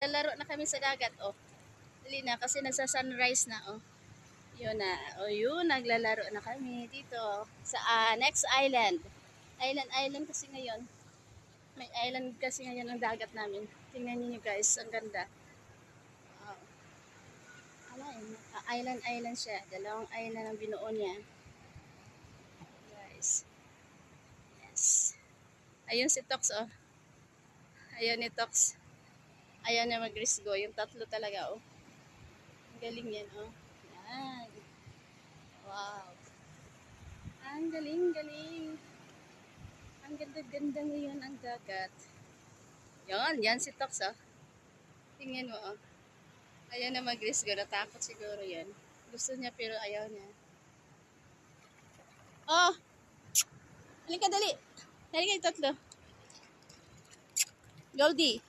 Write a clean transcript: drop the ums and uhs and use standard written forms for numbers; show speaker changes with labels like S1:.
S1: Laro na kami sa dagat, oh. Dali na, kasi nagsa-sunrise na, oh. Yun na, oh yun, naglalaro na kami dito sa next island. Island kasi ngayon. May island kasi ngayon ang dagat namin. Tingnan niyo guys, ang ganda. Oh. Island siya. Dalawang island ang binuo niya. Guys. Yes. Ayun si Tox, oh. Ayun ni Tox. Ayaw niya mag-risgo. Yung tatlo talaga, oh. Ang galing yan, oh. Yan. Wow. Ang galing. Ang ganda-ganda ngayon ang dagat. Yan si Tox, oh. Tingnan mo, oh. Ayaw na mag-risgo. Natakot siguro yan. Gusto niya pero ayaw niya. Oh! Halika, dali. Halika yung tatlo. Goldie.